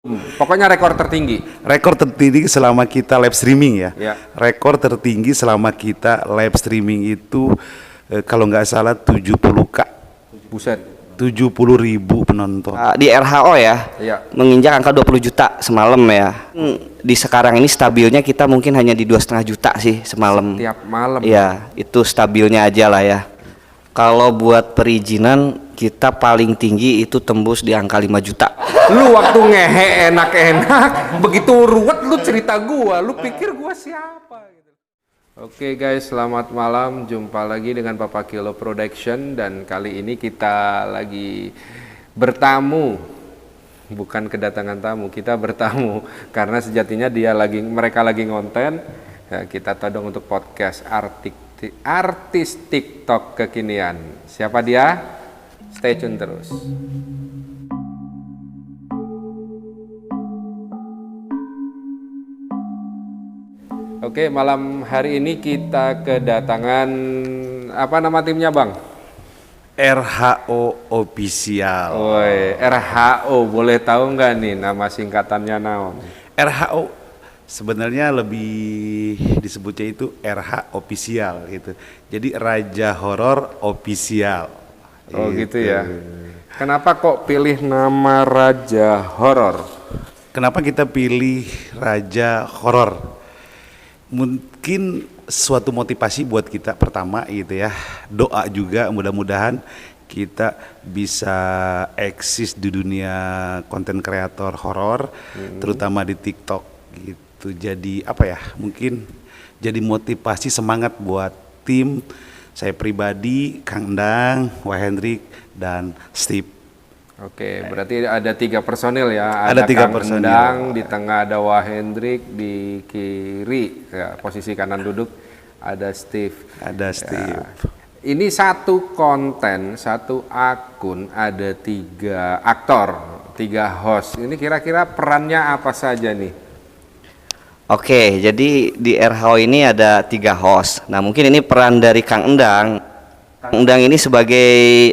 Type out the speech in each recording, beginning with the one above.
Pokoknya rekor tertinggi. Rekor tertinggi selama kita live streaming ya. Ya. Rekor tertinggi selama kita live streaming itu kalau nggak salah 70K. Buset. 70.000 penonton. Di RHO ya, Iya. menginjak angka 20 juta semalam ya. Di sekarang ini stabilnya kita mungkin hanya di 2,5 juta sih semalam. Tiap malam. Iya, itu stabilnya aja lah ya. Kalau buat perizinan kita paling tinggi itu tembus di angka 5 juta. Lu waktu ngehe enak-enak, begitu ruwet lu cerita gua, lu pikir gua siapa gitu. Oke guys, selamat malam. Jumpa lagi dengan Papa Kilo Production dan kali ini kita lagi bertamu. Bukan kedatangan tamu, kita bertamu karena sejatinya mereka lagi ngonten. Ya, kita todong untuk podcast artis TikTok kekinian. Siapa dia? Stay tune terus. Oke, malam hari ini kita kedatangan apa nama timnya, Bang? RHO Official. Woi, RHO, boleh tahu nggak nih nama singkatannya naon? RHO sebenarnya lebih disebutnya itu RH Official gitu. Jadi Raja Horor Official. Oh gitu ya. Kenapa kok pilih nama Raja Horor? Kenapa kita pilih Raja Horor? Mungkin suatu motivasi buat kita pertama gitu ya, doa juga mudah-mudahan kita bisa eksis di dunia konten kreator horor, terutama di TikTok gitu. Jadi apa ya, mungkin jadi motivasi semangat buat tim saya pribadi, Kang Endang, Wah Hendrik, dan Steve. Oke, berarti ada 3 personil ya. Ada 3 Kang personil. Endang, di tengah ada Wah Hendrik, di kiri ya, posisi kanan duduk ada Steve. Ada Steve. Ini satu konten, satu akun, ada 3 aktor, 3 host. Ini kira-kira perannya apa saja nih? Oke, jadi di RHO ini ada 3 host. Nah mungkin ini peran dari Kang Endang. Kang Endang ini sebagai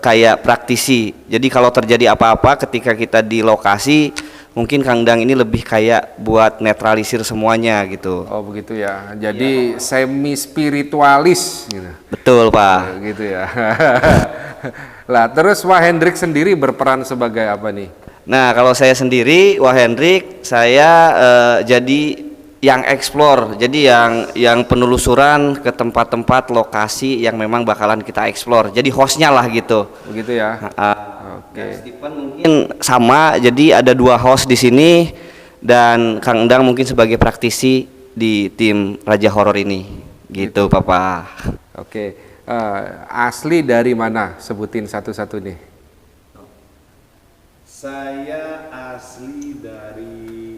kayak praktisi. Jadi kalau terjadi apa-apa ketika kita di lokasi, mungkin Kang Endang ini lebih kayak buat netralisir semuanya gitu. Oh begitu ya. Jadi semi spiritualis gitu. Betul Pak. Gitu ya. Lah terus Wah Hendrik sendiri berperan sebagai apa nih? Nah kalau saya sendiri, Wah Hendrik, saya jadi yang explore, jadi yang penelusuran ke tempat-tempat lokasi yang memang bakalan kita explore. Jadi hostnya lah gitu. Begitu ya. Oke. Stephen mungkin sama, jadi ada 2 host di sini dan Kang Endang mungkin sebagai praktisi di tim Raja Horor ini. Gitu, Papa. Oke. Asli dari mana? Sebutin satu-satu nih. Saya asli dari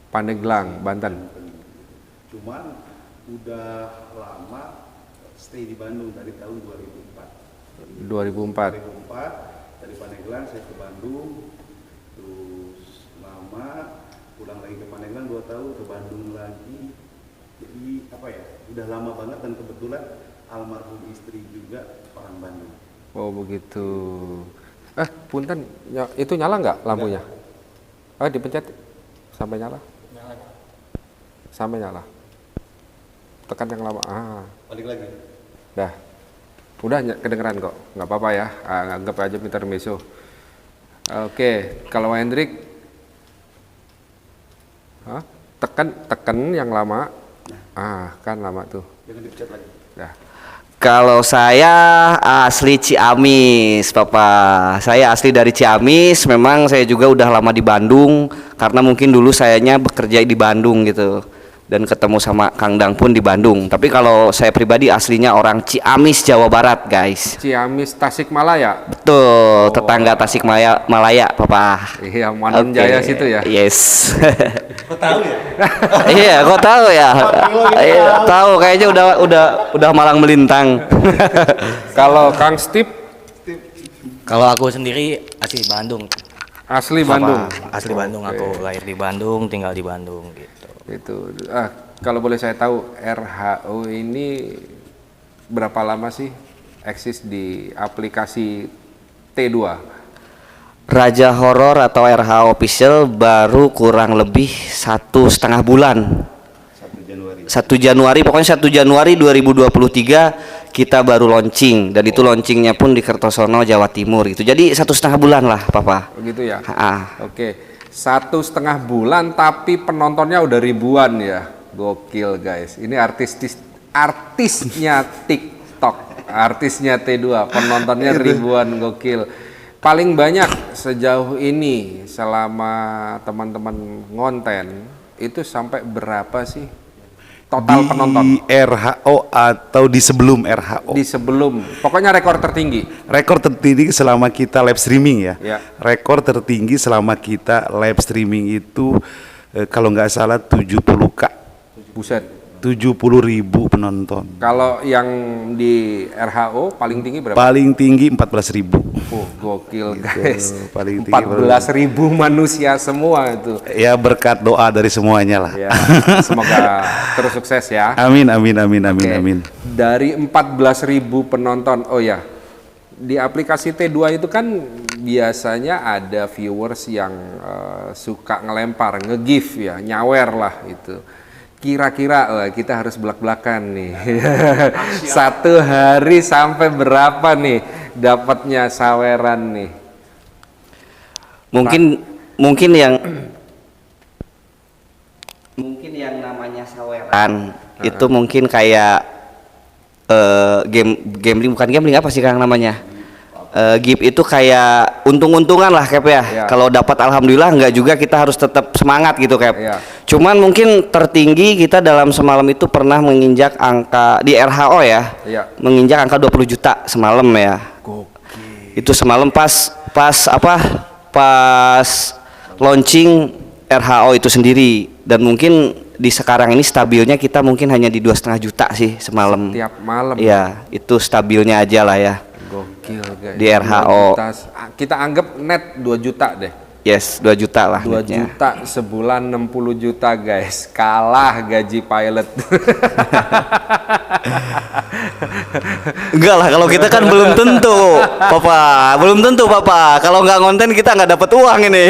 Pandeglang, Banten. Cuman udah lama stay di Bandung dari tahun 2004. 2004. Dari Pandeglang saya ke Bandung, terus lama pulang lagi ke Pandeglang 2 tahun, ke Bandung lagi. Jadi apa ya, udah lama banget dan kebetulan almarhum istri juga orang Bandung. Oh begitu. Punten, itu nyala nggak lampunya? Dipencet sampai nyala. Sampai nyala. Tekan yang lama. Balik lagi. Dah. Udah kedengeran kok. Nggak apa-apa ya. Anggap aja intermezzo. Oke, kalau Hendrik tekan yang lama. Kan lama tuh. Jangan dipencet lagi. Dah. Kalau saya asli Ciamis, Papa. Saya asli dari Ciamis. Memang saya juga udah lama di Bandung karena mungkin dulu sayanya bekerja di Bandung gitu. Dan ketemu sama Kang Dang pun di Bandung. Tapi kalau saya pribadi aslinya orang Ciamis, Jawa Barat, guys. Ciamis Tasikmalaya. Betul, tetangga Tasikmalaya, Papa. Iya, Manun Jaya situ ya. Yes. Kok tahu ya? Iya, kok tahu ya? Iya, tahu kayaknya udah malang melintang. Kalau Kang Steve Kalau aku sendiri asli Bandung. asli Bandung. Asli Bandung, aku lahir di Bandung, tinggal di Bandung gitu. Itu. Kalau boleh saya tahu RHO ini berapa lama sih eksis di aplikasi T2? Raja Horor atau RH Official baru kurang lebih 1,5 bulan. 1 Januari, pokoknya 1 Januari 2023 kita baru launching, dan itu launchingnya pun di Kertosono, Jawa Timur gitu. Jadi 1,5 bulan lah, Papa. Begitu ya. Oke. 1,5 bulan tapi penontonnya udah ribuan ya. Gokil guys. Ini artisnya TikTok, artisnya T2, penontonnya ribuan, gokil. Paling banyak sejauh ini selama teman-teman ngonten itu sampai berapa sih total penonton? Di RHO atau di sebelum RHO? Di sebelum, pokoknya rekor tertinggi. Rekor tertinggi selama kita live streaming ya. Ya. Rekor tertinggi selama kita live streaming itu kalau nggak salah 70K. Buset. 70.000 penonton. Kalau yang di RHO paling tinggi berapa? Paling tinggi 14.000. Gokil guys. Paling tinggi 14.000 manusia semua itu. Ya berkat doa dari semuanya lah. Ya, semoga terus sukses ya. Amin, amin, amin, amin, Oke. amin. Dari 14.000 penonton, oh ya, di aplikasi T2 itu kan biasanya ada viewers yang suka ngelempar, nge-give ya, nyawer lah itu. Kira-kira kita harus belak-belakan nih. Satu hari sampai berapa nih dapatnya saweran nih? Mungkin yang namanya saweran itu mungkin kayak gambling, bukan gambling, apa sih Kang namanya? Gift itu kayak untung-untungan lah Kep ya. Kalau dapat alhamdulillah, enggak juga kita harus tetap semangat gitu Kep. Cuman mungkin tertinggi kita dalam semalam itu pernah menginjak angka di RHO ya. Menginjak angka 20 juta semalam ya. Itu semalam pas launching RHO itu sendiri, dan mungkin di sekarang ini stabilnya kita mungkin hanya di 2,5 juta sih semalam. Tiap malam. Iya, itu stabilnya aja lah ya. Gokil guys. Di RHO. Kita anggap net 2 juta deh. Yes, 2 juta lah. 2 netnya. juta sebulan 60 juta guys. Kalah gaji pilot. Enggak lah, kalau kita kan belum tentu, Papa. Belum tentu, Papa. Kalau nggak ngonten kita nggak dapat uang ini.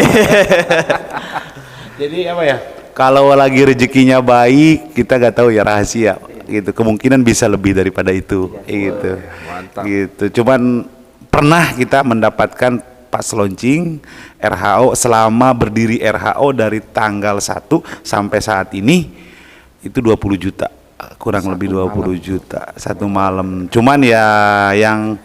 Jadi apa ya? Kalau lagi rezekinya baik, kita nggak tahu ya, rahasia gitu. Kemungkinan bisa lebih daripada itu, gitu. Mantap. Gitu. Cuman pernah kita mendapatkan pas launching RHO, selama berdiri RHO dari tanggal 1 sampai saat ini itu 20 juta, kurang lebih 20 juta satu malam. Cuman ya yang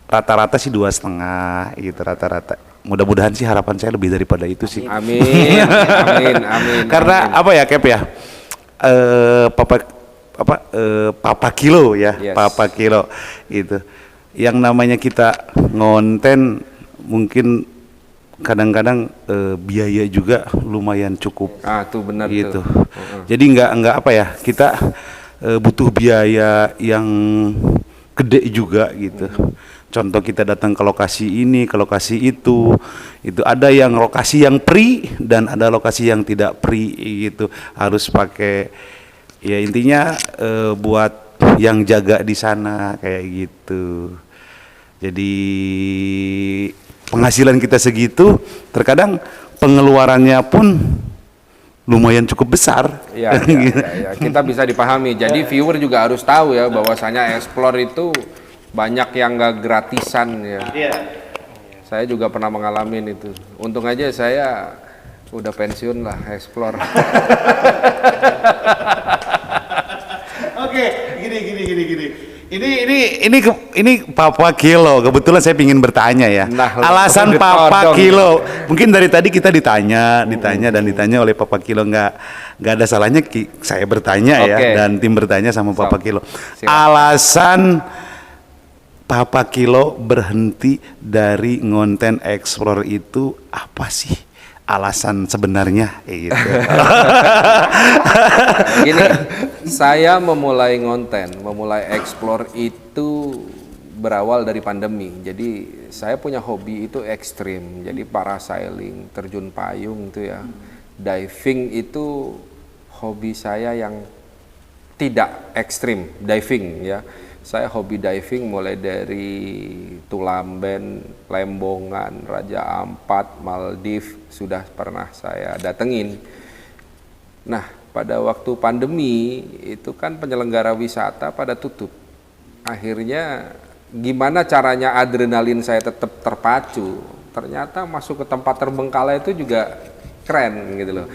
rata-rata sih 2,5 gitu rata-rata. Mudah-mudahan sih, harapan saya lebih daripada itu sih. Amin, amin, amin. Karena apa ya Kep ya, Papa Kilo ya, Yes. Papa Kilo itu. Yang namanya kita ngonten mungkin kadang-kadang biaya juga lumayan cukup. Tuh benar gitu. tuh. Jadi nggak apa ya, kita butuh biaya yang gede juga gitu. Contoh kita datang ke lokasi ini, ke lokasi itu ada yang lokasi yang free dan ada lokasi yang tidak free gitu. Harus pakai, ya intinya buat yang jaga di sana kayak gitu. Jadi penghasilan kita segitu, terkadang pengeluarannya pun lumayan cukup besar. Ya, kita bisa dipahami. Jadi viewer juga harus tahu ya bahwasanya explore itu banyak yang nggak gratisan ya. Saya juga pernah mengalami itu. Untung aja saya udah pensiun lah explore. Oke, gini. Ini Papa Kilo. Kebetulan saya ingin bertanya ya. Nah, alasan Papa Kilo. Mungkin dari tadi kita ditanya oleh Papa Kilo, nggak ada salahnya saya bertanya ya, dan tim bertanya sama Papa Kilo. Alasan Papa Kilo berhenti dari ngonten explore itu apa sih? Alasan sebenarnya gitu. Gini, saya memulai ngonten, memulai explore itu berawal dari pandemi. Jadi saya punya hobi itu ekstrim. Jadi parasailing, terjun payung itu ya. Diving itu hobi saya yang tidak ekstrim, diving ya. Saya hobi diving mulai dari Tulamben, Lembongan, Raja Ampat, Maldives sudah pernah saya datengin. Nah, pada waktu pandemi itu kan penyelenggara wisata pada tutup. Akhirnya gimana caranya adrenalin saya tetap terpacu? Ternyata masuk ke tempat terbengkalai itu juga keren gitu loh.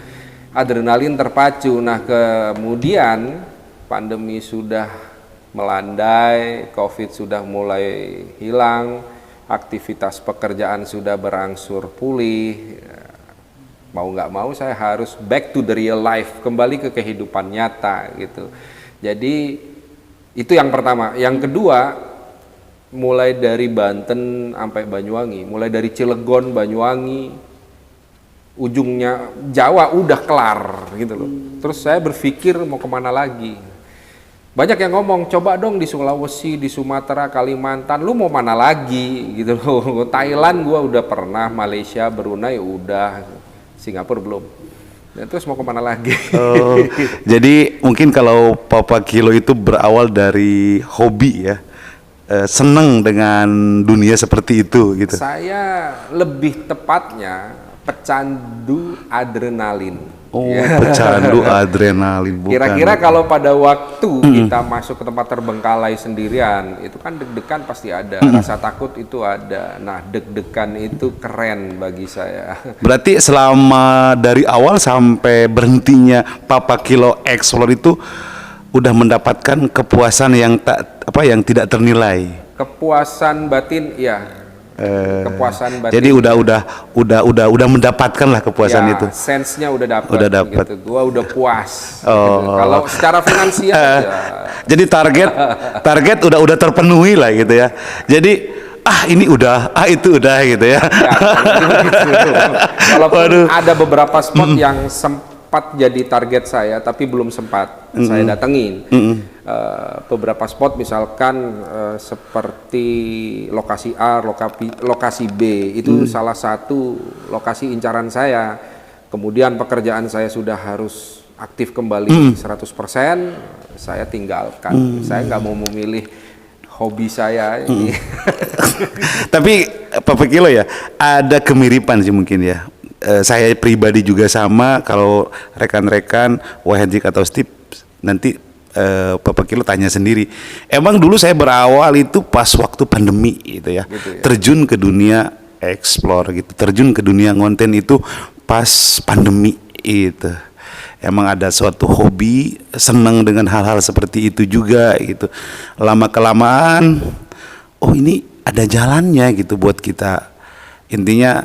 Adrenalin terpacu. Nah, kemudian pandemi sudah melandai, COVID sudah mulai hilang, aktivitas pekerjaan sudah berangsur pulih. Mau nggak mau saya harus back to the real life, kembali ke kehidupan nyata gitu. Jadi itu yang pertama. Yang kedua, mulai dari Banten sampai Banyuwangi, mulai dari Cilegon, Banyuwangi, ujungnya Jawa udah kelar gitu loh. Terus saya berpikir mau kemana lagi. Banyak yang ngomong, coba dong di Sulawesi, di Sumatera, Kalimantan, lu mau mana lagi gitu loh. Thailand gua udah pernah, Malaysia, Brunei udah, Singapura belum. Dan terus mau kemana lagi? Oh, jadi mungkin kalau Papa Kilo itu berawal dari hobi ya, seneng dengan dunia seperti itu gitu. Saya lebih tepatnya pecandu adrenalin. Oh, Ya. pecandu adrenalin bukan. Kira-kira kalau pada waktu kita masuk ke tempat terbengkalai sendirian, itu kan deg-degan pasti ada, rasa takut itu ada. Nah, deg-degan itu keren bagi saya. Berarti selama dari awal sampai berhentinya Papa Kilo Explore itu udah mendapatkan kepuasan yang yang tidak ternilai. Kepuasan batin, ya. Kepuasan batin. Jadi udah mendapatkan lah kepuasan Ya, itu. sense-nya udah dapet. Udah dapet. Gitu. Gua udah puas. Oh. Gitu. Kalau secara finansial ya. Jadi target udah terpenuhi lah gitu ya. Jadi ini udah, itu udah gitu ya. Ya, gitu. Walaupun ada beberapa spot yang sempat jadi target saya, tapi belum sempat saya datengin. Beberapa spot misalkan seperti lokasi A, lokasi B, itu salah satu lokasi incaran saya. Kemudian pekerjaan saya sudah harus aktif kembali 100%, saya tinggalkan. Saya nggak mau memilih hobi saya ini. Tapi Papa Kilo ya, ada kemiripan sih mungkin ya. Saya pribadi juga sama, kalau rekan-rekan Wahendrik atau Steve nanti Papa Kilo tanya sendiri. Emang dulu saya berawal itu pas waktu pandemi gitu ya. Terjun ke dunia explore gitu, terjun ke dunia konten itu pas pandemi itu. Emang ada suatu hobi, senang dengan hal-hal seperti itu juga gitu. Lama kelamaan, oh ini ada jalannya gitu buat kita. Intinya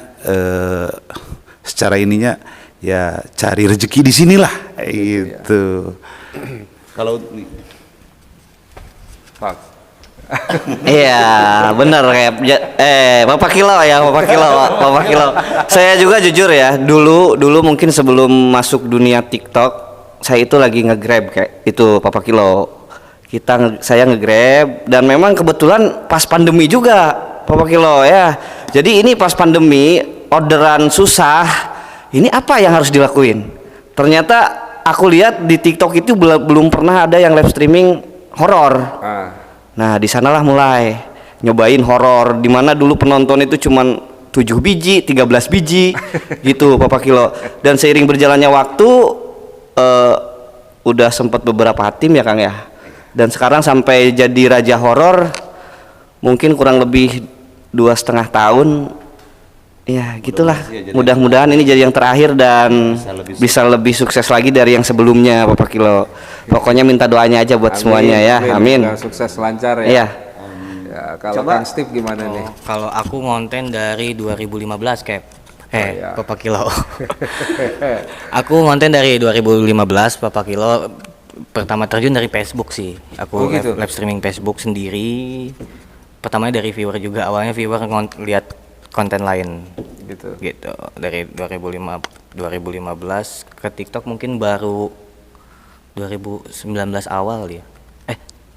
secara ininya ya cari rezeki di sinilah gitu. Kalau Iya, bener kayak Bapak Kilo ya, Bapak Kilo. Saya juga jujur ya, dulu mungkin sebelum masuk dunia TikTok, saya itu lagi nge-grab kayak itu Bapak Kilo. Saya nge-grab dan memang kebetulan pas pandemi juga Bapak Kilo ya. Jadi ini pas pandemi orderan susah. Ini apa yang harus dilakuin? Ternyata aku lihat di TikTok itu belum pernah ada yang live streaming horor. Nah, di sanalah mulai nyobain horor, dimana dulu penonton itu cuman 7 biji, 13 biji gitu Papa Kilo. Dan seiring berjalannya waktu udah sempat beberapa tim ya Kang ya. Dan sekarang sampai jadi raja horor mungkin kurang lebih 2,5 tahun. Ya gitulah, mudah-mudahan ini jadi yang terakhir dan bisa lebih sukses lagi dari yang sebelumnya Bapak Kilo. Pokoknya minta doanya aja buat semuanya ya, amin. Sukses lancar ya. Iya. Ya, kalau Kang Steve gimana nih? Kalau aku ngonten dari 2015 Cap. Bapak Kilo. Aku ngonten dari 2015 Bapak Kilo. Pertama terjun dari Facebook sih. Aku live streaming Facebook sendiri. Pertamanya dari viewer juga. Awalnya viewer lihat konten lain gitu dari 2015 ke TikTok mungkin baru 2019 awal ya.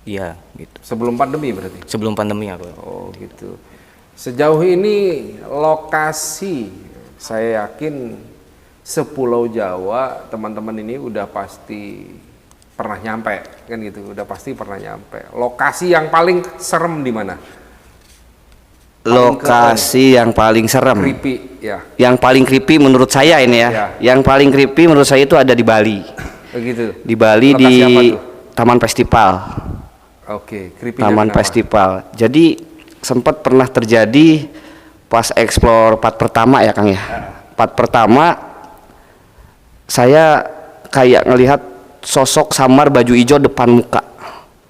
Iya gitu. Sebelum pandemi berarti? Sebelum pandemi aku. Oh gitu. Sejauh ini lokasi saya yakin sepulau Jawa teman-teman ini udah pasti pernah nyampe kan gitu, udah pasti pernah nyampe. Lokasi yang paling serem di mana? Lokasi yang paling serem, Creepy ya. yang paling creepy menurut saya ini ya, Ya. yang paling creepy menurut saya itu ada di Bali. Begitu. Di Bali Lokasi di apa tuh? Taman Festival. Oke, creepy. Taman Festival. Jadi sempat pernah terjadi pas explore part pertama ya Kang ya. Part pertama saya kayak ngelihat sosok samar baju hijau depan muka.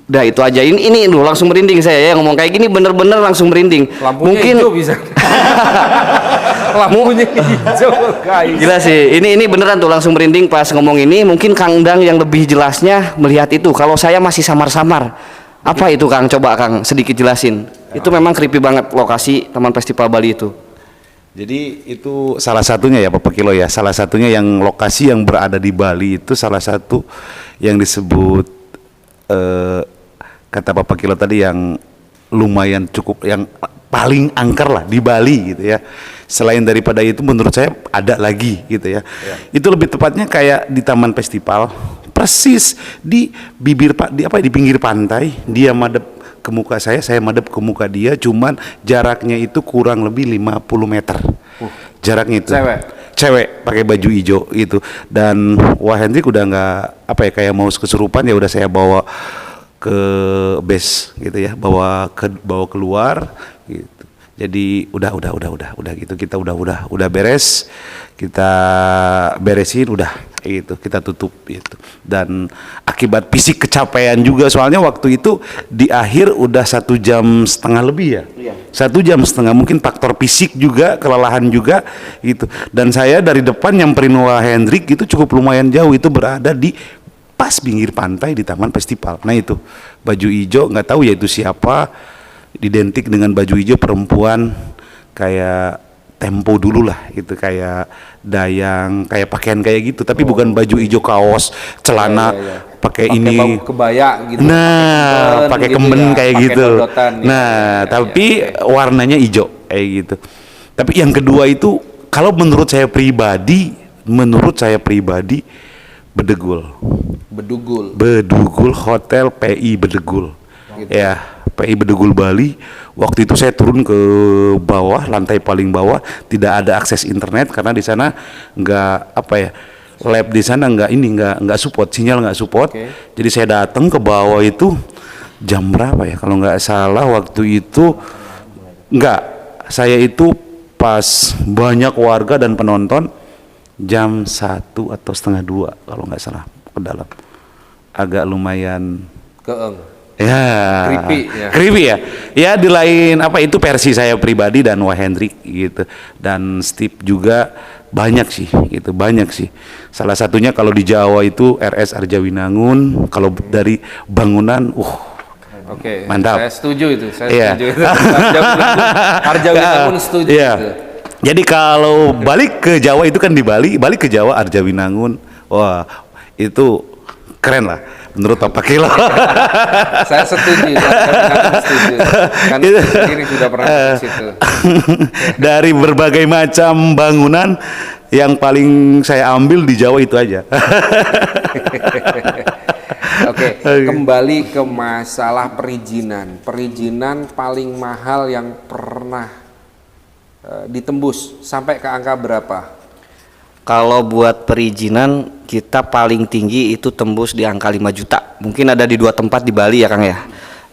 Udah itu aja. Ini loh langsung merinding saya ya ngomong kayak gini, bener-bener langsung merinding. Lampunya Mungkin hijau bisa. Lampunya hijau guys. gila sih. Ini beneran tuh langsung merinding pas ngomong ini. Mungkin Kang Endang yang lebih jelasnya melihat itu. Kalau saya masih samar-samar. Apa itu Kang? Coba Kang sedikit jelasin. Itu memang creepy banget lokasi Taman Festival Bali itu. Jadi itu salah satunya ya Bapak Kilo ya. Salah satunya yang lokasi yang berada di Bali itu salah satu yang disebut kata Bapak Kilo tadi yang lumayan cukup, yang paling angker lah di Bali gitu ya. Selain daripada itu menurut saya ada lagi gitu ya. Itu lebih tepatnya kayak di Taman Festival, persis di di pinggir pantai. Dia madep ke muka saya madep ke muka dia, cuman jaraknya itu kurang lebih 50 meter. Jaraknya itu. Cewek pakai baju hijau itu. Dan wah Hendrik udah nggak kayak mau kesurupan, ya udah saya bawa ke base gitu ya, bawa keluar gitu. Jadi udah gitu, kita udah beres, kita beresin udah gitu, kita tutup gitu. Dan akibat fisik kecapean juga, soalnya waktu itu di akhir udah 1,5 jam lebih ya. 1,5 jam, mungkin faktor fisik juga, kelelahan juga gitu. Dan saya dari depan nyamperin Wah Hendrik itu cukup lumayan jauh, itu berada di pas pinggir pantai di Taman Festival. Nah itu baju hijau, nggak tahu ya itu siapa, identik dengan baju hijau, perempuan kayak tempo dulu lah gitu, kayak dayang, kayak pakaian kayak gitu, tapi bukan baju hijau kaos, celana, pakai ini bau kebaya gitu. Nah pakai kemben gitu ya, kayak pakai gitu. dodotan, Nah tapi warnanya hijau kayak gitu. Tapi yang kedua itu, kalau menurut saya pribadi Bedugul Hotel PI Bedugul gitu. Ya PI Bedugul Bali. Waktu itu saya turun ke bawah, lantai paling bawah, tidak ada akses internet karena di sana nggak lab di sana nggak support, sinyal nggak support. Jadi saya datang ke bawah itu jam berapa ya, kalau nggak salah waktu itu saya itu pas banyak warga dan penonton, jam 1 atau setengah 2 kalau nggak salah ke dalam. Agak lumayan keeng. Ya, creepy ya. Ya di lain itu versi saya pribadi dan Wah Hendrik gitu. Dan Steve juga banyak sih. Salah satunya kalau di Jawa itu RS Arjawinangun, kalau dari bangunan Oke, mantap. Saya setuju itu. Arjawinangun setuju itu. Jadi kalau balik ke Jawa itu kan di balik ke Jawa Arjawinangun. Wah, itu keren lah menurut Bapak Kilo. Saya setuju. Kan sendiri sudah pernah ke situ. Dari berbagai macam bangunan, yang paling saya ambil di Jawa itu aja. Oke, kembali ke masalah perizinan. Perizinan paling mahal yang pernah ditembus sampai ke angka berapa? Kalau buat perizinan kita paling tinggi itu tembus di angka 5 juta. Mungkin ada di 2 tempat di Bali ya Kang ya.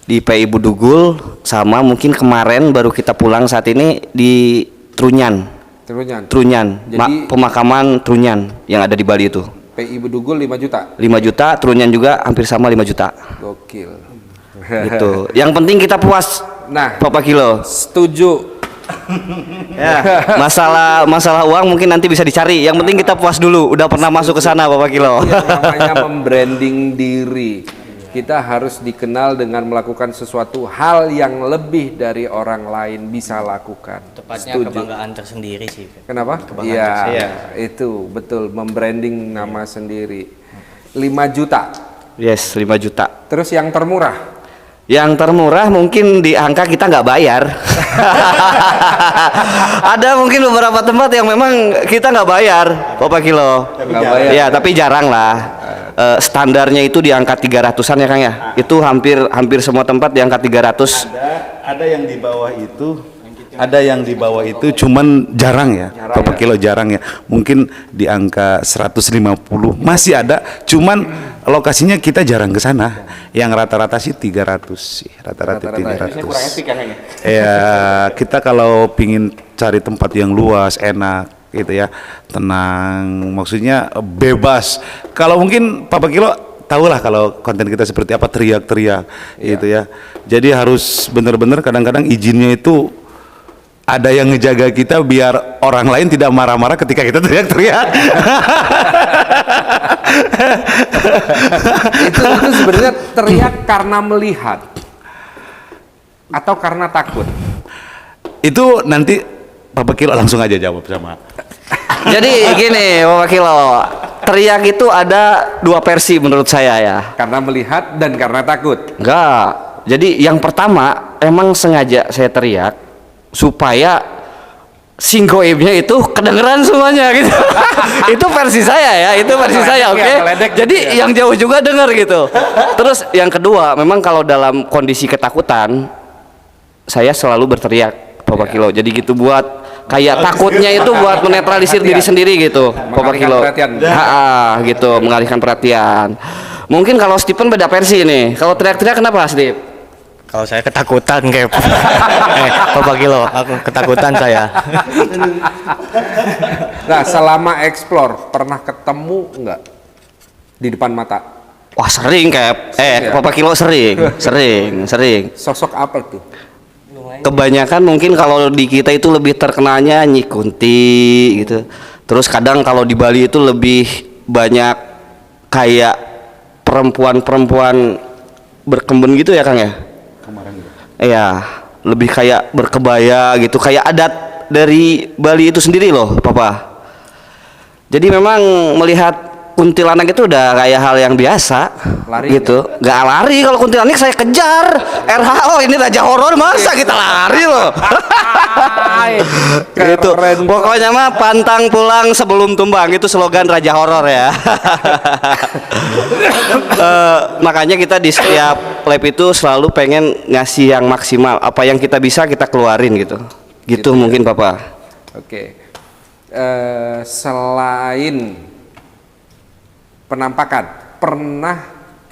Di PI Bedugul, sama mungkin kemarin baru kita pulang saat ini di Trunyan. Jadi pemakaman Trunyan yang ada di Bali itu. PI Bedugul 5 juta. 5 juta, Trunyan juga hampir sama 5 juta. Gokil. Gitu. Yang penting kita puas. Nah, Bapak Kilo. setuju. Ya, masalah uang mungkin nanti bisa dicari. Yang penting kita puas dulu. Udah pernah masuk ke sana Bapak Kilo. Yang namanya membranding diri. Kita harus dikenal dengan melakukan sesuatu hal yang lebih dari orang lain bisa lakukan. Tepatnya setuju. kebanggaan tersendiri sih. Kenapa? Iya, itu betul, membranding nama sendiri. 5 juta. Yes, 5 juta. Terus yang termurah? Yang termurah mungkin di angka kita nggak bayar. Ada mungkin beberapa tempat yang memang kita nggak bayar Bapak Kilo. Nggak bayar. Ya, tapi jarang lah. Standarnya itu di angka 300-an ya Kang ya. Itu hampir semua tempat di angka 300. Ada yang di bawah itu, ada yang di bawah itu, cuman jarang ya, Bapak Kilo jarang ya. Mungkin di angka 150 masih ada, cuman lokasinya kita jarang ke sana. Yang rata-rata sih 300 sih, rata-rata 300. Ya, kita kalau pingin cari tempat yang luas, enak gitu ya, tenang, maksudnya bebas. Kalau mungkin Bapak Kilo tahulah kalau konten kita seperti apa, teriak-teriak gitu ya. Jadi harus benar-benar kadang-kadang izinnya itu ada yang ngejaga kita biar orang lain tidak marah-marah ketika kita teriak-teriak. itu sebenarnya teriak karena melihat atau karena takut? Itu nanti Bapak Kilo langsung aja jawab sama. Jadi gini Bapak Kilo, teriak itu ada dua versi menurut saya ya. Karena melihat dan karena takut? Enggak. Jadi yang pertama emang sengaja saya teriak supaya sing goibnya itu kedengeran semuanya gitu. Itu versi saya ya, itu versi saya, oke. Jadi yang jauh juga dengar gitu. Terus yang kedua, memang kalau dalam kondisi ketakutan saya selalu berteriak Bapak Kilo. Jadi gitu buat kayak takutnya itu buat menetralisir diri sendiri gitu Bapak Kilo. Gitu, mengalihkan perhatian. Mungkin kalau Stephen beda versi nih. Kalau teriak-teriak kenapa Steve? Kalau saya ketakutan kayak Bapak Kilo, aku ketakutan saya. Nah, selama explore pernah ketemu nggak di depan mata? Wah sering kayak, Bapak Kilo sering. Sosok apa tuh? Kebanyakan mungkin kalau di kita itu lebih terkenalnya Nyi Kunti gitu. Terus kadang kalau di Bali itu lebih banyak kayak perempuan-perempuan berkembun gitu ya Kang ya? Iya, lebih kayak berkebaya gitu, kayak adat dari Bali itu sendiri loh, Papa. Jadi memang melihat kuntilanak itu udah kayak hal yang biasa, lari gitu. Nggak lari kalau kuntilanak saya kejar. RHO ini raja horor masa kita lari loh. Gitu. Pokoknya mah pantang pulang sebelum tumbang itu slogan raja horor ya. Makanya kita di setiap lab itu selalu pengen ngasih yang maksimal, apa yang kita bisa kita keluarin gitu. Gitu mungkin Papa. Oke. Selain penampakan, pernah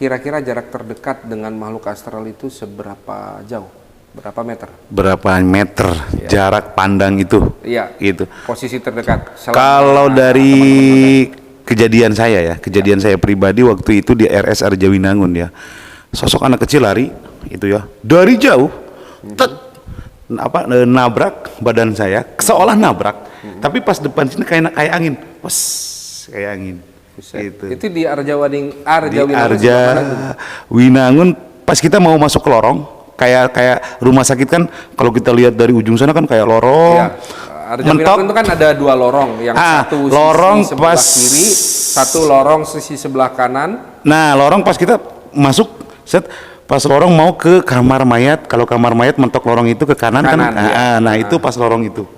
kira-kira jarak terdekat dengan makhluk astral itu seberapa jauh? Berapa meter? Berapa meter jarak pandang itu? Iya. Gitu. Posisi terdekat. Kalau dari kejadian saya pribadi waktu itu di RS Arjawinangun ya, sosok anak kecil lari itu ya dari jauh, nabrak badan saya, seolah nabrak, tapi pas depan sini kayak angin, kayak angin. Itu di Arjawinangun. Arjawinangun pas kita mau masuk ke lorong, kayak rumah sakit kan, kalau kita lihat dari ujung sana kan kayak lorong. Ya. Arjawinangun itu kan ada dua lorong, yang satu lorong sisi sebelah pas kiri, satu lorong sisi sebelah kanan. Nah, lorong pas kita masuk, pas lorong mau ke kamar mayat, kalau kamar mayat mentok lorong itu ke kanan kan. Ya. Nah, itu pas lorong itu.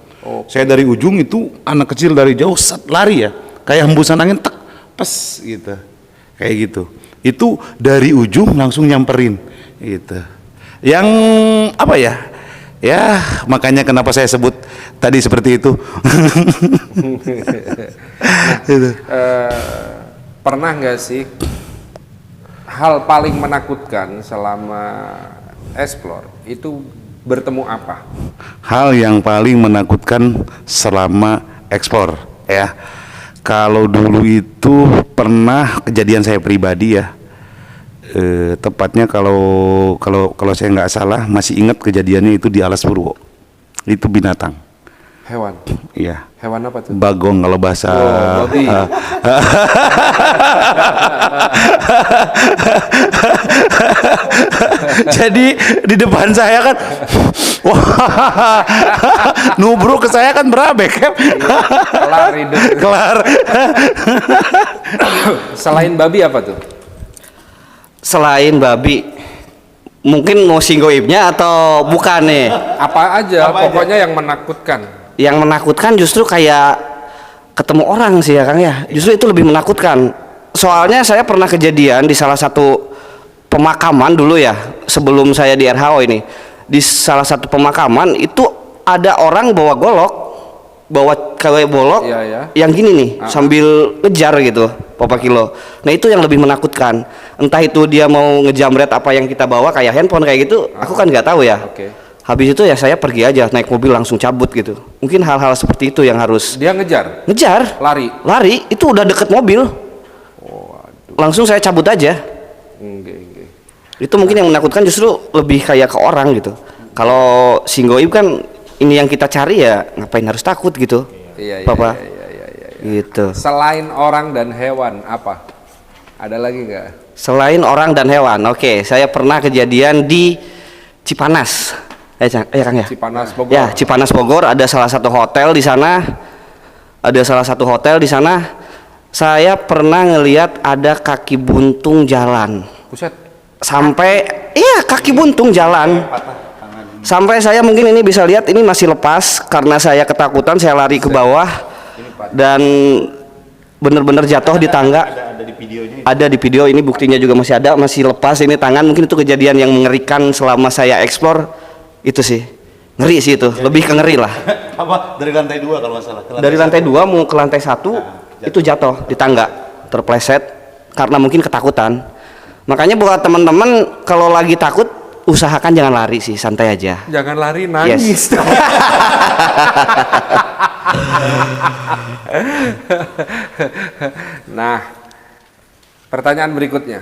Saya dari ujung itu anak kecil dari jauh lari ya, kayak hembusan angin tek, pes gitu. Kayak gitu. Itu dari ujung langsung nyamperin gitu. Yang apa ya? Ya, makanya kenapa saya sebut tadi seperti itu. Pernah nggak sih hal paling menakutkan selama explore itu bertemu apa? Hal yang paling menakutkan selama explore ya. Kalau dulu itu pernah kejadian saya pribadi ya. Tepatnya kalau saya nggak salah masih ingat kejadiannya itu di Alas Purwo. Itu binatang. Hewan. Iya. Hewan apa tuh? Bagong kalau bahasa. Babi. Jadi di depan saya kan, wah, nubruk ke saya kan berabek kan. Kelar hidup. Kelar. Selain babi apa tuh? Selain babi, mungkin mau singgoibnya atau bukan nih? Apa aja, pokoknya yang menakutkan. Yang menakutkan justru kayak ketemu orang sih ya Kang ya. Justru itu lebih menakutkan. Soalnya saya pernah kejadian di salah satu pemakaman dulu ya, sebelum saya di RHO ini. Di salah satu pemakaman itu ada orang bawa golok, bawa kayak bolok, yang gini nih, sambil ngejar gitu, Papa Kilo. Nah itu yang lebih menakutkan. Entah itu dia mau ngejamret apa yang kita bawa kayak handphone kayak gitu, aku kan nggak tahu ya. Habis itu ya saya pergi aja, naik mobil langsung cabut gitu. Mungkin hal-hal seperti itu yang harus. Dia ngejar? Ngejar. Lari? Itu udah deket mobil. Langsung saya cabut aja. Itu mungkin yang menakutkan justru lebih kayak ke orang gitu. Kalau singgoib kan ini yang kita cari ya, ngapain harus takut gitu. Papa. Gitu. Selain orang dan hewan apa? Ada lagi nggak? Selain orang dan hewan, oke. Saya pernah kejadian di Cipanas. Kang ya. Cipanas Bogor. Ya, Cipanas Bogor ada salah satu hotel di sana. Saya pernah ngelihat ada kaki buntung jalan. Buset. Sampai kaki buntung jalan. Sampai saya mungkin ini bisa lihat ini masih lepas karena saya ketakutan, saya lari ke bawah dan benar-benar jatuh di tangga. Ada di video ini buktinya juga masih ada, masih lepas ini tangan. Mungkin itu kejadian yang mengerikan selama saya eksplor. Itu sih ngeri sih itu, lebih ke ngeri lah. Apa dari lantai 2 kalau nggak salah? Dari lantai 2 mau ke lantai 1 itu jatuh di tangga, terpleset karena mungkin ketakutan. Makanya buat teman-teman kalau lagi takut usahakan jangan lari sih, santai aja. Jangan lari, nangis. Yes. Nah, pertanyaan berikutnya.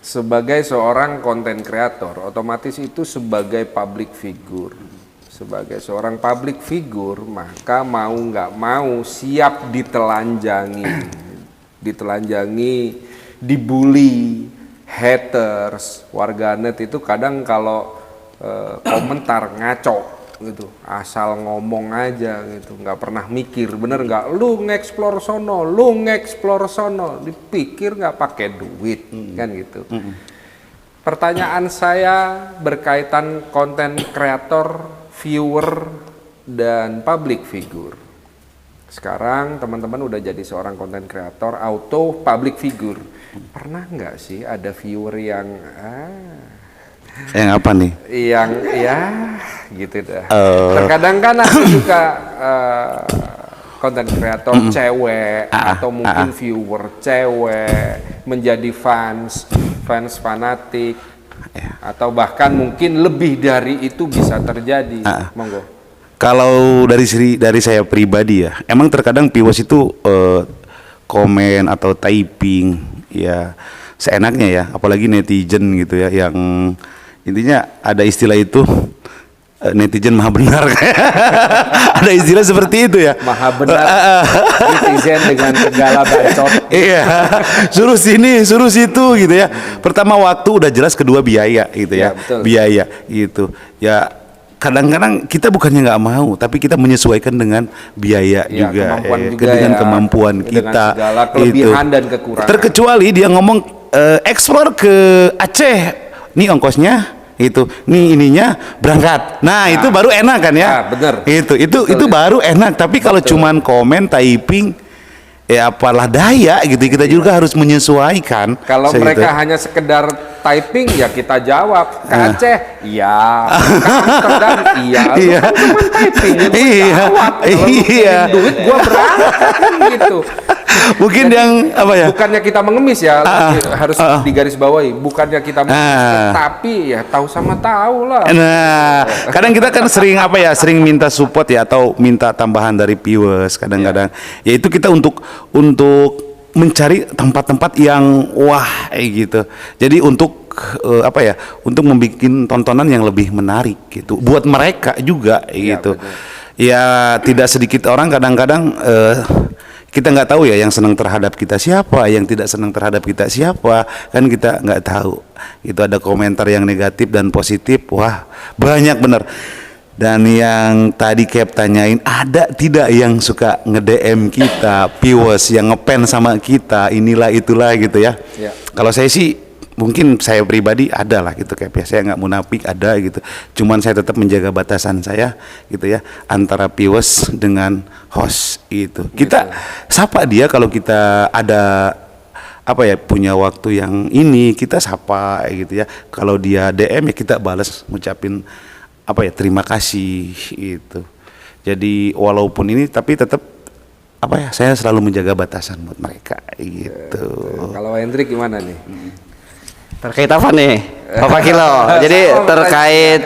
Sebagai seorang konten kreator, otomatis itu sebagai public figure. Sebagai seorang public figure, maka mau nggak mau siap ditelanjangi. Dibully, haters, warganet itu kadang kalau komentar ngaco gitu, asal ngomong aja gitu, nggak pernah mikir, bener nggak? Lu ngeksplor sono, dipikir nggak pakai duit, kan gitu. Pertanyaan saya berkaitan konten kreator, viewer, dan public figure. Sekarang teman-teman udah jadi seorang konten kreator, auto public figure. Pernah nggak sih ada viewer yang yang apa nih? Yang ya gitu dah. Terkadang kan aku juga konten kreator cewek atau mungkin viewer cewek menjadi fans fanatik atau bahkan mungkin lebih dari itu bisa terjadi. Monggo. Kalau dari saya pribadi ya, emang terkadang viewers itu komen atau typing ya seenaknya ya, apalagi netizen gitu ya, yang intinya ada istilah itu netizen maha benar. Ada istilah seperti itu ya, maha benar. Netizen dengan segala bacot. Iya, suruh sini suruh situ gitu ya. Pertama waktu udah jelas, kedua biaya gitu ya, biaya gitu ya. Kadang-kadang kita bukannya nggak mau, tapi kita menyesuaikan dengan biaya juga, dengan kemampuan kita, dengan segala kelebihan dan kekurangan. Terkecuali dia ngomong eksplor ke Aceh, nih ongkosnya itu, nih ininya berangkat. Nah, itu baru enak kan ya? Bener. Itu baru enak. Tapi kalau cuman komen, typing, ya apalah daya gitu, kita juga harus menyesuaikan. Kalau mereka hanya sekedar typing ya kita jawab. Ke Aceh, iya. Ke Amsterdam, iya. Lu kan cuma typing, jawab. Kalau duit gua berangkat kan gitu. Mungkin jadi, yang apa ya? Bukannya kita mengemis ya, harus digarisbawahi. Bukannya kita mengemis, tapi ya tahu sama tahu lah. Nah, kadang kita kan sering apa ya, sering minta support ya, atau minta tambahan dari viewers. Kadang-kadang, ya itu kita untuk mencari tempat-tempat yang wah gitu. Jadi untuk apa ya, untuk membuat tontonan yang lebih menarik gitu, buat mereka juga gitu. Ya tidak sedikit orang kadang-kadang kita nggak tahu ya yang senang terhadap kita siapa, yang tidak senang terhadap kita siapa, kan kita nggak tahu. Itu ada komentar yang negatif dan positif, wah banyak bener. Dan yang tadi Cap tanyain, ada tidak yang suka nge-DM kita, viewers yang nge-pen sama kita, inilah itulah gitu ya. Kalau saya sih mungkin saya pribadi ada lah gitu kayak saya nggak munafik ada gitu, cuman saya tetap menjaga batasan saya gitu ya antara viewers dengan host itu. Kita sapa dia kalau kita ada apa ya punya waktu yang ini kita sapa gitu ya. Kalau dia DM ya kita balas ngucapin apa ya terima kasih itu. Jadi walaupun ini tapi tetap apa ya saya selalu menjaga batasan buat mereka gitu. Kalau Hendrik gimana nih? Terkait apa nih, Bapak Kilo? Jadi terkait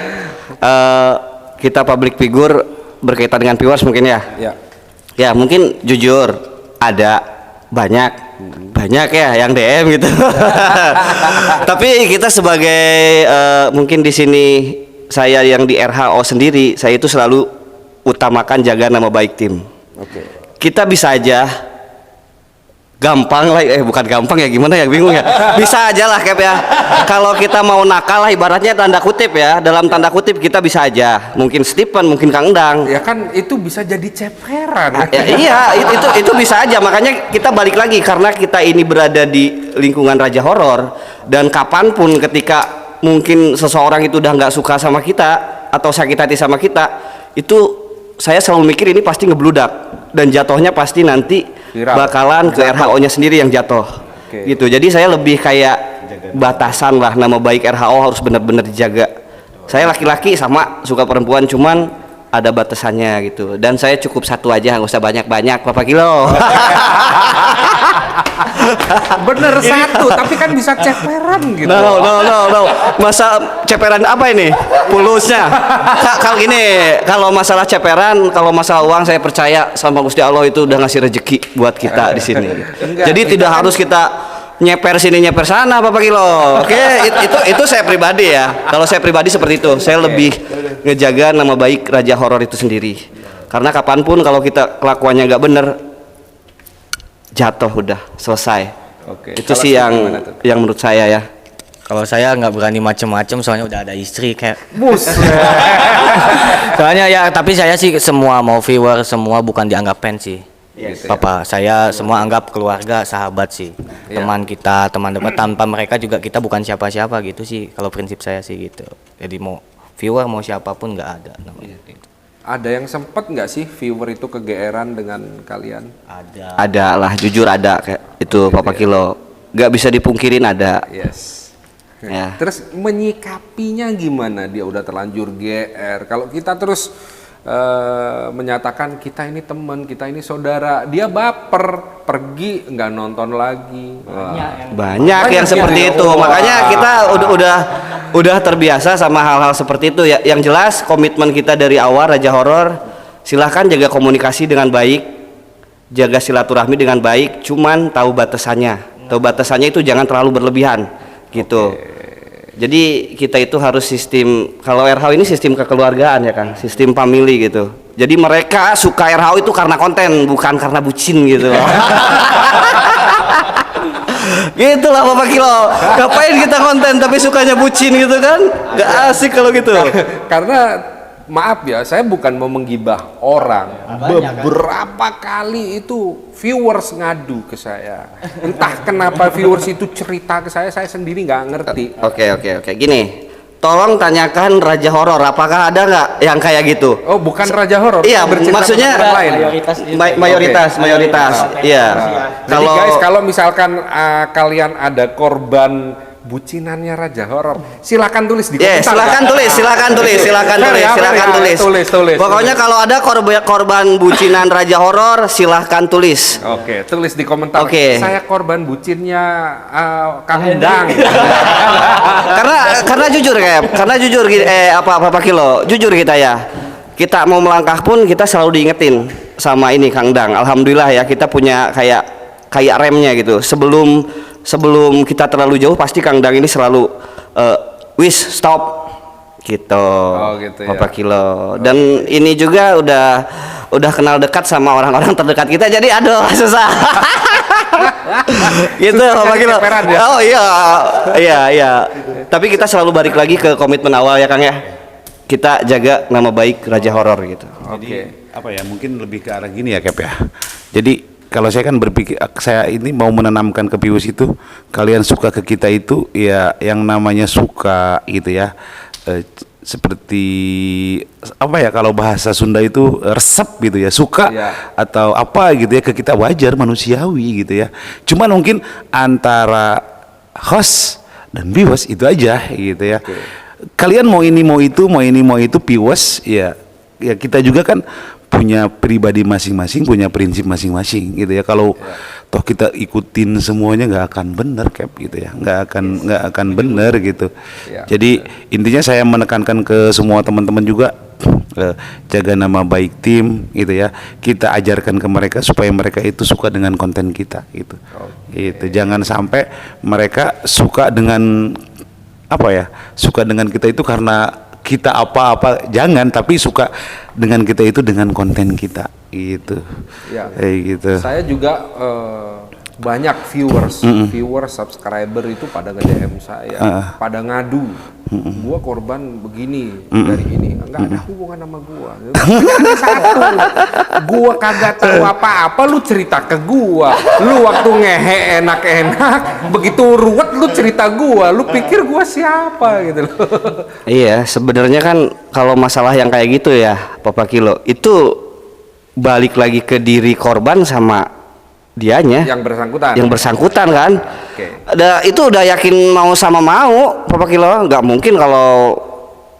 kita public figure berkaitan dengan viewers mungkin ya? Ya. Ya mungkin jujur ada banyak ya yang DM gitu. Tapi kita sebagai mungkin di sini saya yang di RHO sendiri, saya itu selalu utamakan jaga nama baik tim. Oke. Kita bisa aja gampang lah, bukan gampang ya gimana ya bingung ya. Bisa aja lah Kep ya. Kalau kita mau nakal lah ibaratnya tanda kutip ya, dalam tanda kutip kita bisa aja. Mungkin Stephen, mungkin Kang Endang. Ya kan itu bisa jadi ceperan. Ya, iya, itu bisa aja. Makanya kita balik lagi karena kita ini berada di lingkungan Raja Horor dan kapanpun ketika mungkin seseorang itu udah nggak suka sama kita atau sakit hati sama kita, itu saya selalu mikir ini pasti ngebludak dan jatuhnya pasti nanti viral. Bakalan ke RHO-nya sendiri yang jatuh. Gitu. Jadi saya lebih kayak batasan lah nama baik RHO harus benar-benar dijaga. Saya laki-laki sama suka perempuan cuman ada batasannya gitu. Dan saya cukup satu aja nggak usah banyak-banyak Bapak Kilo. Bener satu, tapi kan bisa ceperan gitu. No. Masa ceperan apa ini? Pulusnya. Kalau gini, kalau masalah ceperan, kalau masalah uang saya percaya sama Gusti Allah itu udah ngasih rezeki buat kita di sini. Jadi tidak harus kita nyeper sini nyeper sana Bapak Kilo. Oke, itu saya pribadi ya. Kalau saya pribadi seperti itu, saya lebih ngejaga nama baik Raja Horor itu sendiri. Karena kapanpun kalau kita kelakuannya nggak bener, jatuh udah selesai. Oke. Itu Kalau sih gimana yang menurut saya ya. Kalau saya nggak berani macem-macem soalnya udah ada istri kayak. Bus. Soalnya ya tapi saya sih semua mau viewer semua bukan dianggap fans sih. Gitu ya. Papa saya semua anggap keluarga sahabat sih. Teman kita teman dekat tanpa mereka juga kita bukan siapa-siapa gitu sih kalau prinsip saya sih gitu. Jadi mau viewer mau siapapun nggak ada namanya gitu. Ada yang sempet nggak sih viewer itu kegeeran dengan kalian? Ada lah, jujur ada kayak itu Papa Kilo. Gak bisa dipungkirin ada. Yes. Ya. Terus menyikapinya gimana? Dia udah terlanjur GR. Kalau kita terus menyatakan kita ini teman, kita ini saudara, dia baper, pergi nggak nonton lagi. Banyak yang seperti itu. Makanya kita udah terbiasa sama hal-hal seperti itu ya. Yang jelas komitmen kita dari awal Raja Horor, silahkan jaga komunikasi dengan baik, jaga silaturahmi dengan baik, cuman tahu batasannya. Tahu batasannya itu jangan terlalu berlebihan gitu. Jadi kita itu harus sistem, kalau RHO ini sistem kekeluargaan ya Kang, sistem family gitu. Jadi mereka suka RHO itu karena konten, bukan karena bucin gitu. Gitulah Bapak Kilo. Ngapain kita konten tapi sukanya bucin gitu kan? Gak asik kalau gitu. Karena maaf ya, saya bukan mau menggibah orang. Beberapa kali itu viewers ngadu ke saya. Entah kenapa viewers itu cerita ke saya sendiri nggak ngerti. Oke. Gini, tolong tanyakan Raja Horor, apakah ada nggak yang kayak gitu? Oh, bukan Raja Horor. Iya, bercerita maksudnya tentang lain. mayoritas. Iya. Jadi guys, kalau misalkan kalian ada korban bucinannya Raja Horor, silakan tulis di komentar. Silakan tulis. Pokoknya kalau ada korban bucinan Raja Horor, silahkan tulis. Oke, tulis di komentar. Oke. Saya korban bucinnya Kang Endang. karena jujur Pak Kilo, jujur kita ya. Kita mau melangkah pun kita selalu diingetin sama ini Kang Endang. Alhamdulillah ya kita punya kayak remnya gitu. Sebelum kita terlalu jauh pasti Kang Dang ini selalu stop gitu. Oh, gitu ya. Bapak Kilo. Dan ini juga udah kenal dekat sama orang-orang terdekat kita jadi aduh susah. Gitu Bapak Kilo. Ya? Oh iya. Tapi kita selalu balik lagi ke komitmen awal ya Kang ya. Kita jaga nama baik Raja Horor gitu. Jadi apa ya mungkin lebih ke arah gini ya Kep ya. Jadi kalau saya kan berpikir, saya ini mau menanamkan ke viewers itu, kalian suka ke kita itu ya yang namanya suka gitu ya. Seperti apa ya, kalau bahasa Sunda itu resep gitu ya, suka atau apa gitu ya, ke kita wajar, manusiawi gitu ya. Cuman mungkin antara host dan viewers itu aja gitu ya. Kalian mau ini mau itu viewers ya, ya kita juga kan punya pribadi masing-masing, punya prinsip masing-masing gitu ya. Kalau toh kita ikutin semuanya nggak akan bener Cap gitu ya, nggak akan bener gitu. Jadi intinya saya menekankan ke semua teman-teman juga, jaga nama baik tim gitu ya. Kita ajarkan ke mereka supaya mereka itu suka dengan konten kita gitu. Gitu. Jangan sampai mereka suka dengan apa ya, suka dengan kita itu karena kita apa-apa, jangan, tapi suka dengan kita itu dengan konten kita gitu. Gitu. Saya juga banyak viewers subscriber itu pada nge-DM saya, pada ngadu, gua korban begini dari ini, nggak ada hubungan sama gua. Ada satu, gua kagak tahu apa-apa, lu cerita ke gua, lu waktu ngehe enak-enak, begitu ruwet lu cerita gua, lu pikir gua siapa gitu loh. Iya, sebenarnya kan kalau masalah yang kayak gitu ya, Papa Kilo, itu balik lagi ke diri korban sama dianya yang bersangkutan kan. Itu udah yakin mau sama mau, Papa Kilo. Nggak mungkin kalau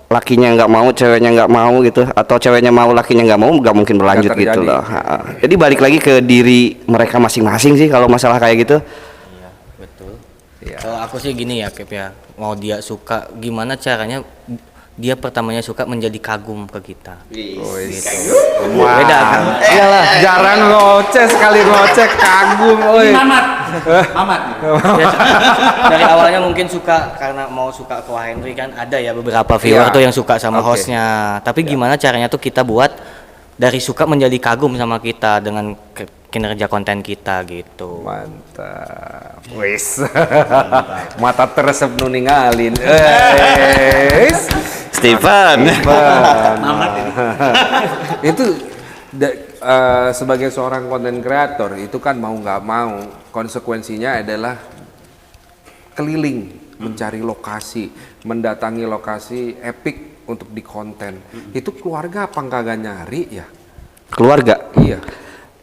lakinya nggak mau, ceweknya nggak mau gitu, atau ceweknya mau, lakinya nggak mau, nggak mungkin berlanjut gitu loh. Jadi balik lagi ke diri mereka masing-masing sih kalau masalah kayak gitu. Iya, betul. Kalau aku sih gini ya, Kep ya, mau dia suka, gimana caranya dia pertamanya suka menjadi kagum ke kita. Gitu. Beda kan? Iyalah, jarang ngoceh, sekali ngoceh kagum. Mamat. Dari awalnya mungkin suka karena mau suka ke Wah Henry kan, ada ya beberapa viewer tuh yang suka sama hostnya. Tapi gimana caranya tuh kita buat dari suka menjadi kagum sama kita dengan kinerja konten kita gitu. Mantap. Wis. Mata teresep nu ningalin. Stefan. Itu sebagai seorang konten kreator itu kan mau nggak mau konsekuensinya adalah keliling mencari lokasi, mendatangi lokasi epic untuk di konten. Itu keluarga apa kagak nyari ya? Keluarga. Iya.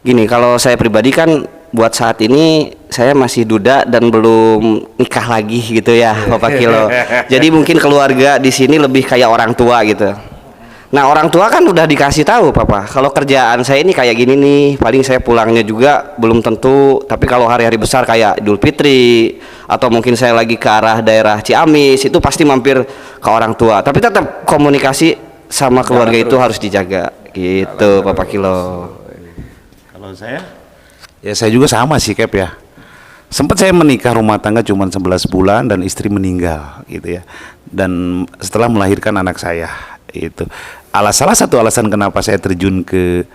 Gini, kalau saya pribadi kan buat saat ini saya masih duda dan belum nikah lagi gitu ya, Bapak Kilo. Jadi mungkin keluarga di sini lebih kayak orang tua gitu. Nah, orang tua kan udah dikasih tahu, Papa, kalau kerjaan saya ini kayak gini nih, paling saya pulangnya juga belum tentu. Tapi kalau hari-hari besar kayak Idul Fitri atau mungkin saya lagi ke arah daerah Ciamis, itu pasti mampir ke orang tua. Tapi tetap komunikasi sama keluarga itu harus dijaga gitu, Bapak Kilo. Kalau ya saya juga sama sih Cap ya. Sempat saya menikah rumah tangga cuma 11 bulan dan istri meninggal gitu ya. Dan setelah melahirkan anak saya itu. Salah satu alasan kenapa saya terjun ke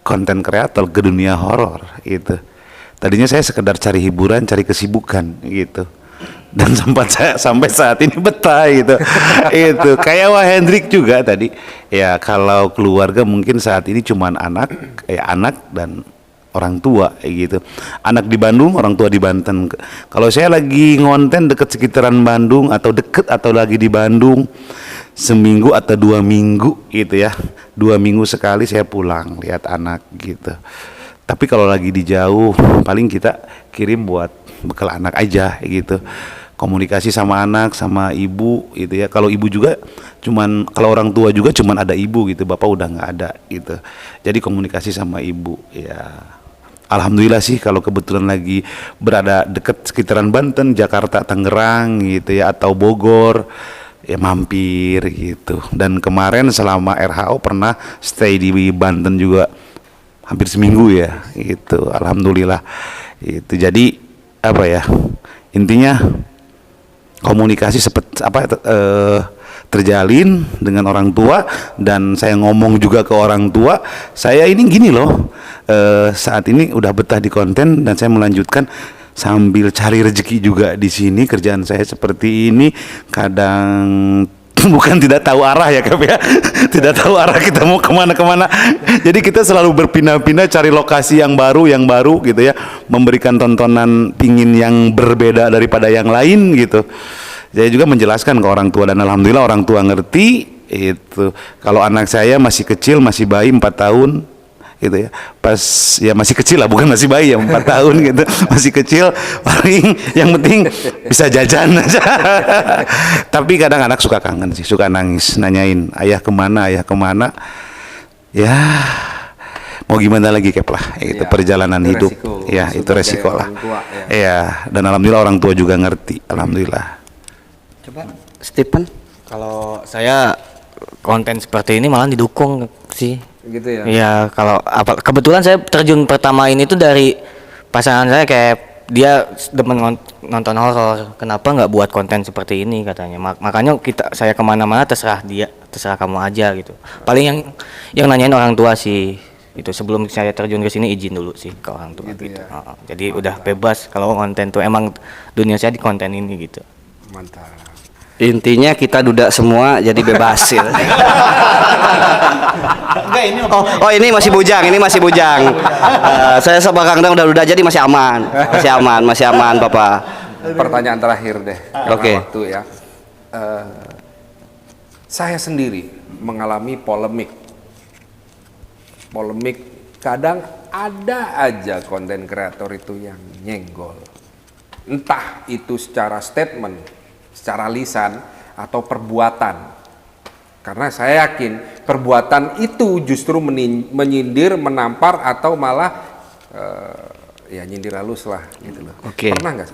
konten kreator, ke dunia horor itu. Tadinya saya sekedar cari hiburan, cari kesibukan gitu. Dan sampai saat ini betah gitu. Itu kayak Wah Hendrik juga tadi. Ya kalau keluarga mungkin saat ini cuman anak dan orang tua gitu. Anak di Bandung, orang tua di Banten. Kalau saya lagi ngonten deket sekitaran Bandung atau lagi di Bandung, seminggu atau 2 minggu gitu ya, 2 minggu sekali saya pulang lihat anak gitu. Tapi kalau lagi di jauh paling kita kirim buat bekal anak aja gitu, komunikasi sama anak, sama ibu gitu ya. Kalau ibu juga kalau orang tua juga cuman ada ibu gitu, bapak udah nggak ada gitu. Jadi komunikasi sama ibu ya. Alhamdulillah sih kalau kebetulan lagi berada dekat sekitaran Banten, Jakarta, Tangerang gitu ya, atau Bogor ya mampir gitu. Dan kemarin selama RHO pernah stay di Banten juga hampir seminggu ya gitu. Alhamdulillah itu. Jadi apa ya, intinya komunikasi terjalin dengan orang tua. Dan saya ngomong juga ke orang tua, saya ini gini loh, saat ini udah betah di konten dan saya melanjutkan sambil cari rezeki juga di sini. Kerjaan saya seperti ini, kadang bukan tidak tahu arah ya Kap ya. Tidak tahu arah kita mau kemana-kemana. Jadi kita selalu berpindah-pindah cari lokasi yang baru gitu ya. Memberikan tontonan pingin yang berbeda daripada yang lain gitu. Saya juga menjelaskan ke orang tua dan alhamdulillah orang tua ngerti itu. Kalau anak saya masih kecil, masih bayi 4 tahun gitu ya, pas ya masih kecil lah, bukan masih bayi ya, 4 tahun gitu, masih kecil, paling yang penting bisa jajan aja. Tapi kadang anak suka kangen sih, suka nangis, nanyain ayah kemana ya mau gimana lagi Kep lah, itu Ya, perjalanan itu hidup resiko. ya, itu Sebagai resiko lah orang tua, ya, dan alhamdulillah orang tua juga ngerti, alhamdulillah. Coba Stephen. Kalau saya konten seperti ini malah didukung sih. Gitu ya. Iya, kalau kebetulan saya terjun pertama ini tuh dari pasangan saya, kayak dia demen nonton horor. Kenapa nggak buat konten seperti ini katanya. Makanya saya kemana-mana terserah dia, terserah kamu aja gitu. Paling yang nanyain orang tua sih. Itu sebelum saya terjun ke sini izin dulu sih ke orang tua gitu. ya. Jadi udah bebas kalau konten tuh emang dunia saya di konten ini gitu. Mantap. Intinya kita duda semua jadi bebas ya. Oh ini masih bujang. Saya sama Kang Dang udah jadi masih aman Papa. Pertanyaan terakhir deh. Oke. Waktu ya. Saya sendiri mengalami polemik. Kadang ada aja konten kreator itu yang nyenggol. Entah itu secara statement, secara lisan, atau perbuatan. Karena saya yakin perbuatan itu justru menyindir, menampar, atau malah ya nyindir halus lah gitu loh. Oke. Pernah nggak?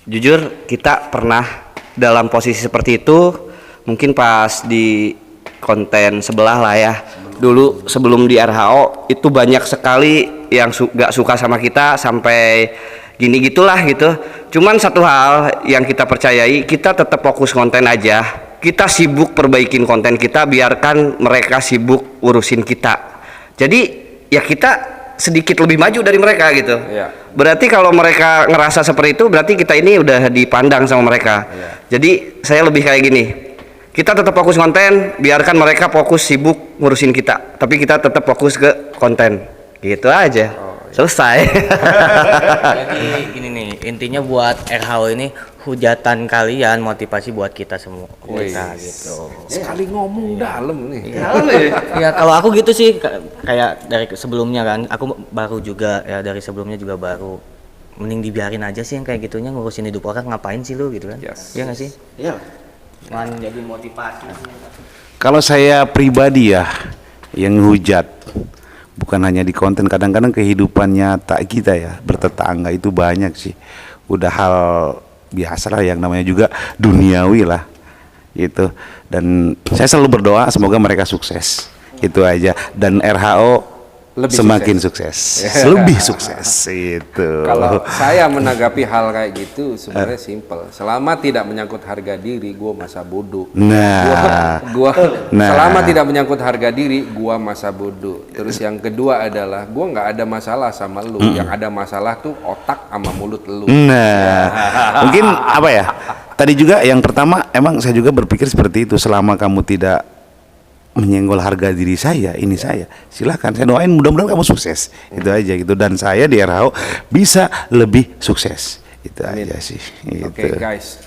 Jujur kita pernah dalam posisi seperti itu, mungkin pas di konten sebelah lah ya. Dulu sebelum di RHO itu banyak sekali yang gak suka sama kita sampai gini gitulah gitu. Cuman satu hal yang kita percayai, kita tetap fokus konten aja. Kita sibuk perbaikin konten kita, biarkan mereka sibuk urusin kita. Jadi ya kita sedikit lebih maju dari mereka gitu. Iya. Berarti kalau mereka ngerasa seperti itu, berarti kita ini udah dipandang sama mereka. Iya. Jadi saya lebih kayak gini. Kita tetap fokus konten, biarkan mereka fokus sibuk ngurusin kita. Tapi kita tetap fokus ke konten. Gitu aja. Selesai. Jadi gini nih, intinya buat RHO ini hujatan kalian, motivasi buat kita semua. Kita gitu. Sekali ngomong dalam nih. Ya kalau aku gitu sih, kayak dari sebelumnya kan, aku baru juga ya, dari sebelumnya juga baru. Mending dibiarin aja sih yang kayak gitunya, ngurusin hidup orang, ngapain sih lu gitu kan? Yes. Iya nggak sih? Iya. Cuman jadi motivasi. Kalau saya pribadi ya, yang hujat bukan hanya di konten, kadang-kadang kehidupan nyata kita ya, bertetangga itu banyak sih. Udah hal biasa lah, yang namanya juga duniawi lah gitu. Dan saya selalu berdoa semoga mereka sukses. Itu aja. Dan RHO Lebih semakin sukses. Lebih sukses itu. Kalau saya menanggapi hal kayak gitu sebenarnya simple. Selama tidak menyangkut harga diri, gua masa bodoh. Nah, Selama tidak menyangkut harga diri, gua masa bodoh. Terus yang kedua adalah gua nggak ada masalah sama lu. Yang ada masalah tuh otak sama mulut lu. Nah, mungkin apa ya? Tadi juga yang pertama, emang saya juga berpikir seperti itu. Selama kamu tidak menyenggol harga diri saya, ini saya, silahkan, saya doain mudah-mudahan kamu sukses. Itu aja gitu. Dan saya di RHO bisa lebih sukses. Itu aja sih. Oke, guys.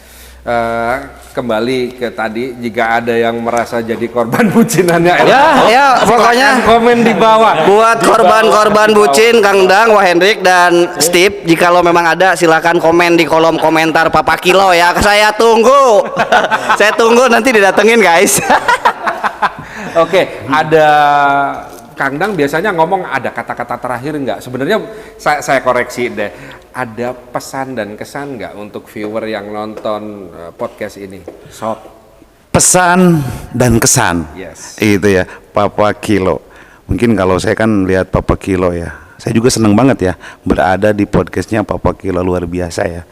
Kembali ke tadi, jika ada yang merasa jadi korban bucinannya, Ya, pokoknya komen di bawah. buat korban-korban bucin Kang Dang, Wah Hendrik dan Steve, jika lo memang ada silakan komen di kolom komentar Papa Kilo ya. Saya tunggu. Saya tunggu nanti didatengin guys. Oke, ada Kang Dang biasanya ngomong ada kata-kata terakhir nggak? Sebenarnya saya koreksi deh. Ada pesan dan kesan nggak untuk viewer yang nonton podcast ini? Sob. Pesan dan kesan. Yes. Itu ya, Papa Kilo. Mungkin kalau saya kan lihat Papa Kilo ya, saya juga senang banget ya berada di podcastnya Papa Kilo, luar biasa ya.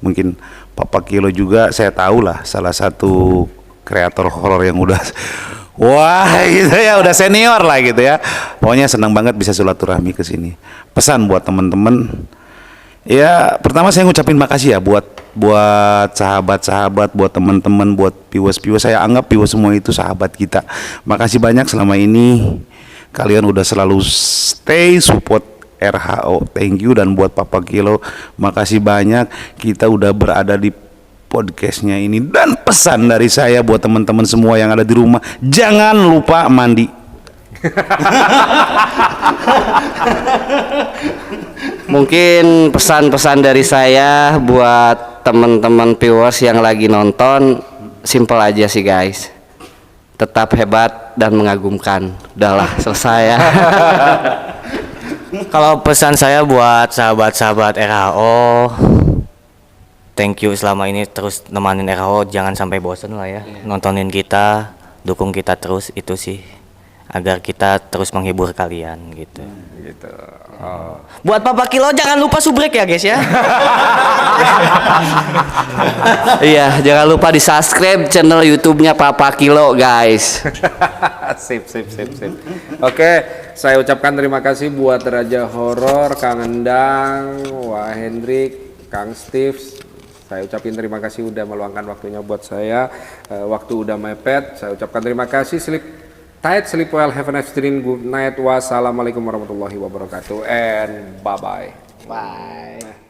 Mungkin Papa Kilo juga saya tahu lah salah satu kreator horor yang udah wah gitu ya, udah senior lah gitu ya. Pokoknya senang banget bisa silaturahmi ke sini. Pesan buat teman-teman, ya pertama saya ngucapin makasih ya buat buat sahabat-sahabat, buat teman-teman, buat viewers-viewers. Saya anggap viewers semua itu sahabat kita. Makasih banyak selama ini kalian udah selalu stay support RHO. Thank you. Dan buat Papa Kilo, makasih banyak kita udah berada di podcastnya ini. Dan pesan dari saya buat teman-teman semua yang ada di rumah, jangan lupa mandi. Mungkin pesan-pesan dari saya buat teman-teman viewers yang lagi nonton, simple aja sih guys. Tetap hebat dan mengagumkan. Udahlah, selesai ya. Kalau pesan saya buat sahabat-sahabat RHO, thank you selama ini terus nemanin RHO, jangan sampai bosen lah ya. Nontonin kita, dukung kita terus, itu sih. Agar kita terus menghibur kalian gitu. Gitu. Oh. Buat Papa Kilo jangan lupa subrek ya guys ya. Iya, jangan lupa di subscribe channel YouTube-nya Papa Kilo guys. Sip. Oke, saya ucapkan terima kasih buat Raja Horor, Kang Endang, Wah Hendrik, Kang Steve. Saya ucapin terima kasih udah meluangkan waktunya buat saya. Waktu udah mepet, saya ucapkan terima kasih. Tight, sleep well, have a nice dream, good night. Wassalamualaikum warahmatullahi wabarakatuh, and bye-bye. Bye.